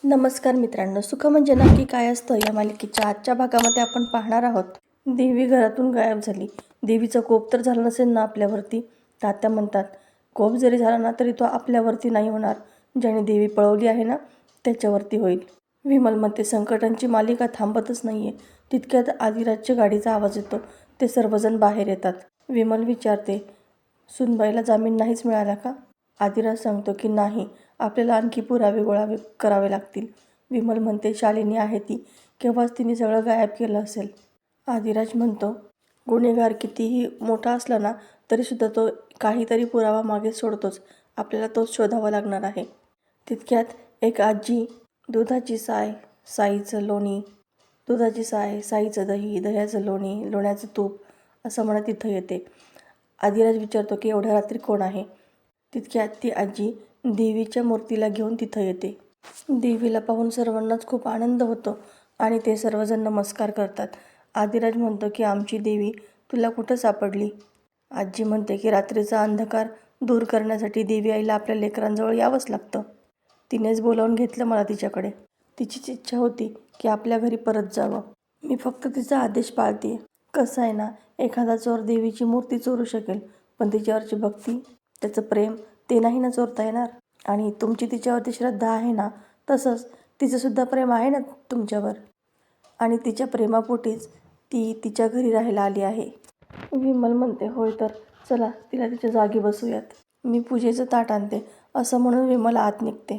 नमस्कार मित्रांनो, सुख म्हणजे नक्की काय असतं या मालिकेच्या आजच्या भागामध्ये आपण पाहणार आहोत. देवी घरातून गायब झाली. देवीचा कोप तर झाला नसेल ना आपल्यावरती. तात्या म्हणतात, कोप जरी झाला ना तरी तो आपल्यावरती नाही होणार. ज्याने देवी पळवली आहे ना त्याच्यावरती होईल. विमल म्हणते, संकटांची मालिका थांबतच नाहीये. तितक्यात आदिराजच्या गाडीचा आवाज येतो. ते सर्वजण बाहेर येतात. विमल विचारते, सुनबाईला जामीन नाहीच मिळाला का? आदिराज सांगतो की नाही, आपल्याला आणखी पुरावे गोळा करावे लागतील. विमल म्हणते, शालिनी आहे ती, केव्हाच तिने सगळं गायब केलं असेल. आदिराज म्हणतो, गुन्हेगार कितीही मोठा असला ना तरीसुद्धा तो काहीतरी पुरावा मागे सोडतोच. आपल्याला तोच शोधावा लागणार आहे. तितक्यात एक आजी दुधाची साय, साईचं लोणी, दुधाची साय, साईचं दही, दह्याचं लोणी, लोण्याचं तूप असं म्हणत तिथं येते. आदिराज विचारतो की एवढ्या रात्री कोण आहे? तितक्यात ती आजी देवीच्या मूर्तीला घेऊन तिथं येते. देवीला पाहून सर्वांनाच खूप आनंद होतो आणि ते सर्वजण नमस्कार करतात. आदिराज म्हणतो की आमची देवी तुला कुठं सापडली? आजी म्हणते की रात्रीचा अंधकार दूर करण्यासाठी देवी आईला आपल्या लेकरांजवळ यावंच लागतं. तिनेच बोलावून घेतलं मला तिच्याकडे. तिचीच इच्छा होती की आपल्या घरी परत जावं. मी फक्त तिचा आदेश पाळते. कसं आहे ना, एखादा चोर देवीची मूर्ती चोरू शकेल, पण तिच्यावरची भक्ती, त्याचं प्रेम ते नाही ना चोरता येणार. आणि तुमची तिच्यावरती श्रद्धा आहे ना, तसंच तिचंसुद्धा प्रेम आहे ना तुमच्यावर. आणि तिच्या प्रेमापोटीच ती तिच्या घरी राहायला आली आहे. विमल म्हणते, होय तर चला तिला तिच्या जागी बसूयात. मी पूजेचं ताट आणते असं म्हणून विमल आत निघते.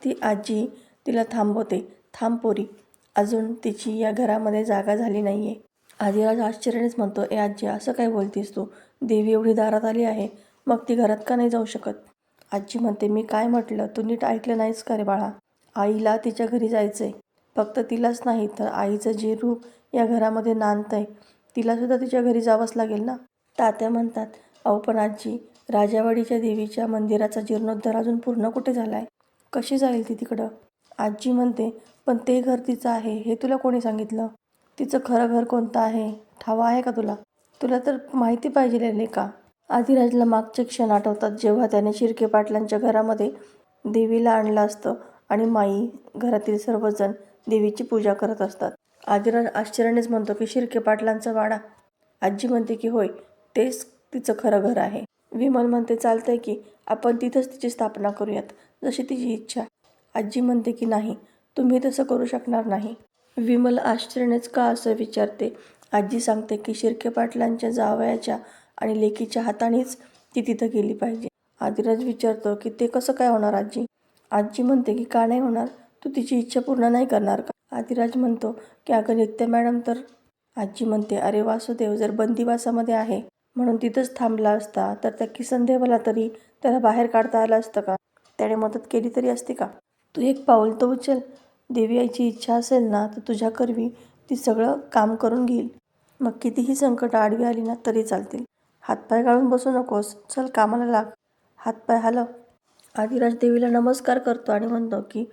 ती आजी तिला थांबवते. थांब पोरी, अजून तिची या घरामध्ये जागा झाली नाही आहे. आदिराज आश्चर्यानेच म्हणतो, ए आजी, असं काय बोलतीस तू? देवी एवढी दारात आली आहे, मग ती घरात का नाही जाऊ शकत? आजी म्हणते, मी काय म्हटलं तू नीट ऐकलं नाहीस का रे बाळा? आईला तिच्या घरी जायचंय. फक्त तिलाच नाही तर आईचं जे रूप या घरामध्ये नांदतंय तिलासुद्धा तिच्या घरी जावंच लागेल ना. तात्या म्हणतात, अहो पण आजी, राजावाडीच्या देवीच्या मंदिराचा जीर्णोद्धार अजून पूर्ण कुठे झालाय? कशी जाईल ती तिकडं? आजी म्हणते, पण ते घर तिचं आहे हे तुला कोणी सांगितलं? तिचं खरं घर कोणतं आहे ठावा आहे का तुला? तुला तर माहिती पाहिजे का? आदिराजला मागचे क्षण आठवतात जेव्हा त्याने शिर्के पाटलांच्या घरामध्ये देवीला आणलं असतं आणि माई, घरातील सर्वजण देवीची पूजा करत असतात. आदिराज आश्चर्यानेच म्हणतो की शिर्के पाटलांचा वाडा? आजी म्हणते की होय, तेच तिचं खरं घर आहे. विमल म्हणते, चालतंय की आपण तिथंच तिची स्थापना करूयात, जशी तिची इच्छा. आजी म्हणते की नाही, तुम्ही तसं करू शकणार नाही. विमल आश्चर्यानेच का असं विचारते. आजी सांगते की शिर्के पाटलांच्या जावयाच्या आणि लेकीच्या हातानेच ती तिथं गेली पाहिजे. आदिराज विचारतो की ते कसं काय होणार आजी? आजी म्हणते की का नाही होणार? तू तिची इच्छा पूर्ण नाही करणार का? आदिराज म्हणतो की अगं नित्या मॅडम तर. आजी म्हणते, अरे वासुदेव जर बंदिवासामध्ये आहे म्हणून तिथंच थांबला असता तर त्या किसनदेवाला तरी त्याला बाहेर काढता आलं असतं का? त्याने मदत केली तरी असती का? तू एक पाऊल तर उचल. देवी आईची इच्छा असेल ना तर तुझ्या करवी ती सगळं काम करून घेईल. मग कितीही संकट आडवी आली ना तरी चालतील. हातपाय गाळून बसू नकोस, चल कामाला लाग, हातपाय हलव. आदिराज देवीला नमस्कार करतो आणि म्हणतो की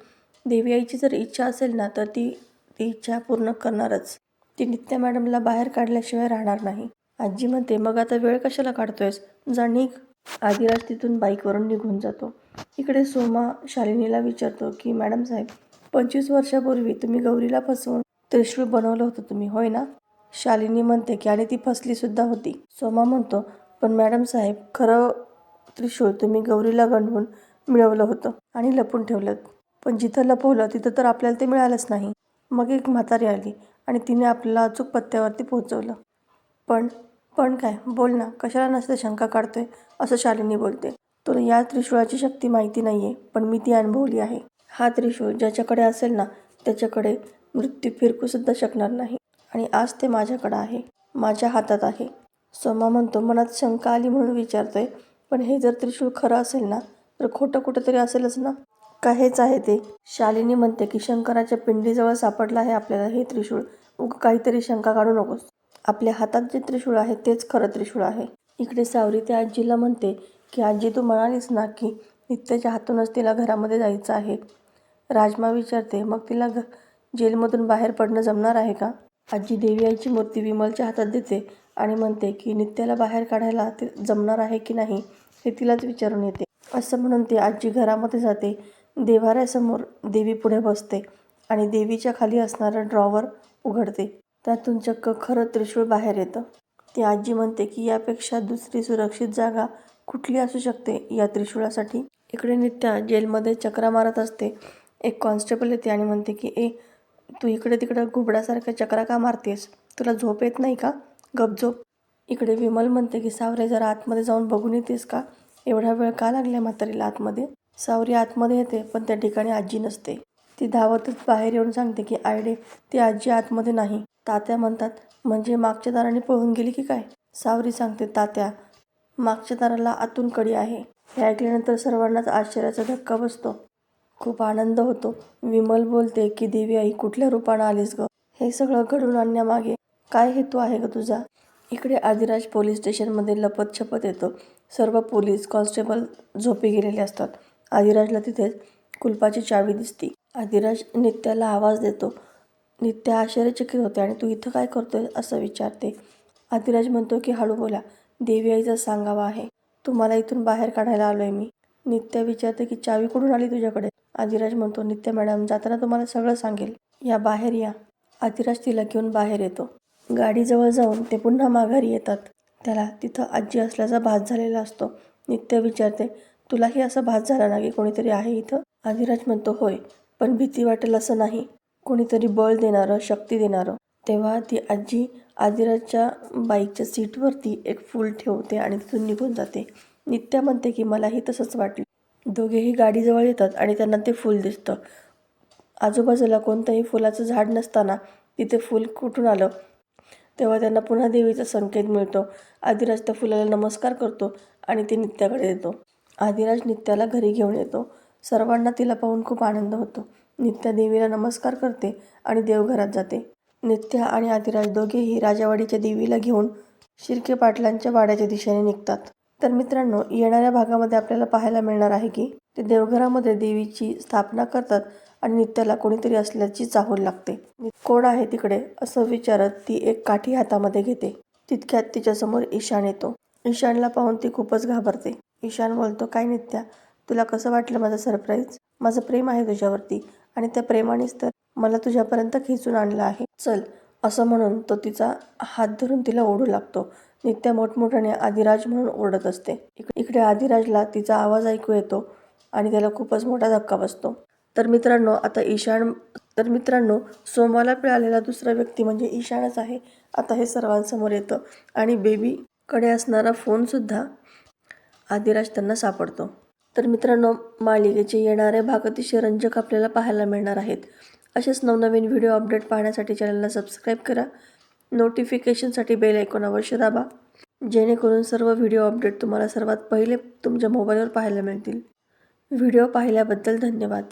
देवी आईची जर इच्छा असेल ना तर ती इच्छा पूर्ण करणारच. ती नित्या मॅडमला बाहेर काढल्याशिवाय राहणार नाही. आजी म्हणते, मग आता वेळ कशाला काढतोयस, जा निघ. आदिराज तिथून बाईकवरून निघून जातो. इकडे सोमा शालिनीला विचारतो की मॅडम साहेब, 25 वर्षापूर्वी तुम्ही गौरीला फसवून त्रिशूळ बनवलं होतं तुम्ही, होय ना? शालिनी म्हणते की आणि ती फसलीसुद्धा होती. सोमा म्हणतो, पण मॅडम साहेब, खरं त्रिशूळ तुम्ही गौरीला गंडवून मिळवलं होतं आणि लपून ठेवलं. पण जिथं लपवलं तिथं तर आपल्याला ते मिळालंच नाही. मग एक म्हातारी आली आणि तिने आपल्याला अचूक पत्त्यावरती पोहोचवलं. पण काय? बोल ना, कशाला नसते शंका काढतोय? असं शालिनी बोलते. तुला या त्रिशूळाची शक्ती माहिती नाहीये, पण मी ती अनुभवली आहे. हा त्रिशूळ ज्याच्याकडे असेल ना त्याच्याकडे मृत्यू फिरकूसुद्धा शकणार नाही. आणि आज ते माझ्याकडं आहे, माझ्या हातात आहे. सोमा म्हणतो, मनात शंका आली म्हणून विचारतोय, पण हे जर त्रिशूळ खरं असेल ना तर खोटं कुठंतरी असेलच ना? का हेच आहे ते? शालिनी म्हणते की शंकराच्या पिंडीजवळ सापडलं आहे आपल्याला हे त्रिशूळ. काहीतरी शंका काढू नकोस. आपल्या हातात जे त्रिशूळ आहे तेच खरं त्रिशूळ आहे. इकडे सावरी त्या आजीला म्हणते की आजी, तू म्हणालीस ना की नित्याच्या हातूनच तिला घरामध्ये जायचं आहे. राजमा विचारते, मग तिला जेलमधून बाहेर पडणं जमणार आहे का? आजी देवी आईची मूर्ती विमलच्या हातात देते आणि म्हणते की नित्याला बाहेर काढायला ते जमणार आहे की नाही हे तिलाच विचारून येते. असं म्हणून ती आजी घरामध्ये जाते. देव्हाऱ्यासमोर देवी पुढे बसते आणि देवीच्या खाली असणारं ड्रॉवर उघडते. त्यातून चक्क खरं त्रिशूळ बाहेर येतं. ती आजी म्हणते की यापेक्षा दुसरी सुरक्षित जागा कुठली असू शकते या त्रिशूळासाठी. इकडे नित्या जेलमध्ये चक्रा मारत असते. एक कॉन्स्टेबल येते आणि म्हणते की तू इकडे तिकडं घुबडासारख्या चक्रा का मारतेस? तुला झोप येत नाही का? गपझोप. इकडे विमल म्हणते की सावरे जरा आतमध्ये जाऊन बघून येतेस का? एवढा वेळ का लागला म्हातारीला आतमध्ये? सावरी आतमध्ये येते पण त्या ठिकाणी आजी नसते. ती धावतच बाहेर येऊन सांगते की आयडे, ती आजी आतमध्ये नाही. तात्या म्हणतात म्हणजे मागच्या दाराने पळून गेली की काय? सावरी सांगते तात्या, मागच्या दाराला आतून कडी आहे. हे ऐकल्यानंतर सर्वांनाच आश्चर्याचा धक्का बसतो. खूप आनंद होतो. विमल बोलते की देवी आई कुठल्या रूपानं आलीस ग? हे सगळं घडवून आणण्यामागे काय हेतू आहे ग तुझा? इकडे आदिराज पोलीस स्टेशनमध्ये लपत छपत येतो. सर्व पोलीस कॉन्स्टेबल झोपी गेलेले असतात. आदिराजला तिथेच कुलपाची चावी दिसते. आदिराज नित्याला आवाज देतो. नित्या आश्चर्यचकित होते आणि तू इथं काय करतोय असं विचारते. आदिराज म्हणतो की हळू बोला, देवी आईचा सांगावा आहे. तुम्हाला इथून बाहेर काढायला आलोय मी. नित्या विचारते की चावी कुठून आली तुझ्याकडे? आदिराज म्हणतो नित्या मॅडम जाताना तुम्हाला सगळं सांगेल, या बाहेर या. आदिराज तिला घेऊन बाहेर येतो. गाडीजवळ जाऊन ते पुन्हा माघारी येतात. त्याला तिथं आजी असल्याचा भास झालेला असतो. नित्या विचारते तुलाही असा भास झाला ना की कोणीतरी आहे इथं? आदिराज म्हणतो होय, पण भीती वाटेल असं नाही, कोणीतरी बळ देणारं, शक्ती देणारं. तेव्हा ती आजी आदिराजच्या बाईकच्या सीटवरती एक फूल ठेवते आणि तिथून निघून जाते. नित्या म्हणते की मलाही तसंच वाटलं. दोघेही गाडीजवळ येतात आणि त्यांना ते फूल दिसतं. आजूबाजूला कोणतंही फुलाचं झाड नसताना तिथे फूल कुठून आलं? तेव्हा त्यांना पुन्हा देवीचा संकेत मिळतो. आदिराज त्या फुलाला नमस्कार करतो आणि ते नित्याकडे देतो. आदिराज नित्याला घरी घेऊन येतो. सर्वांना तिला पाहून खूप आनंद होतो. नित्या देवीला नमस्कार करते आणि देवघरात जाते. नित्या आणि आदिराज दोघेही राजावाडीच्या देवीला घेऊन शिर्के पाटलांच्या वाड्याच्या दिशेने निघतात. तर मित्रांनो, येणाऱ्या भागामध्ये आपल्याला पाहायला मिळणार आहे की ते देवघरामध्ये देवीची स्थापना करतात आणि नित्याला कोणीतरी असल्याची चाहूल लागते. कोण आहे तिकडे असं विचारत ती एक काठी हातामध्ये घेते. तितक्यात तिच्यासमोर ईशान येतो. ईशानला पाहून ती खूपच घाबरते. ईशान बोलतो काय नित्या, तुला कसं वाटलं माझं सरप्राईज? माझं प्रेम आहे तुझ्यावरती आणि त्या प्रेमानेच तर मला तुझ्यापर्यंत खेचून आणलं आहे. चल, असं म्हणून तो तिचा हात धरून तिला ओढू लागतो. नित्या मोठमोठ्याने आदिराज म्हणून ओरडत असते. इकडे आदिराजला तिचा आवाज ऐकू येतो आणि त्याला खूपच मोठा धक्का बसतो. तर मित्रांनो, सोमाला मिळालेला दुसरा व्यक्ती म्हणजे ईशानच आहे. आता हे सर्वांसमोर येतं आणि बेबीकडे असणारा फोनसुद्धा आदिराज त्यांना सापडतो. तर मित्रांनो, मालिकेचे येणारे भाग अतिशय रंजक आपल्याला पाहायला मिळणार आहेत. असेच नवनवीन व्हिडिओ अपडेट पाहण्यासाठी चॅनलला सबस्क्राईब करा. नोटिफिकेशनसाठी बेल आयकॉन अवश्य दाबा, जेणेकरून सर्व व्हिडिओ अपडेट तुम्हाला सर्वात पहिले तुमच्या मोबाईलवर पाहायला मिळतील. व्हिडिओ पाहिल्याबद्दल धन्यवाद.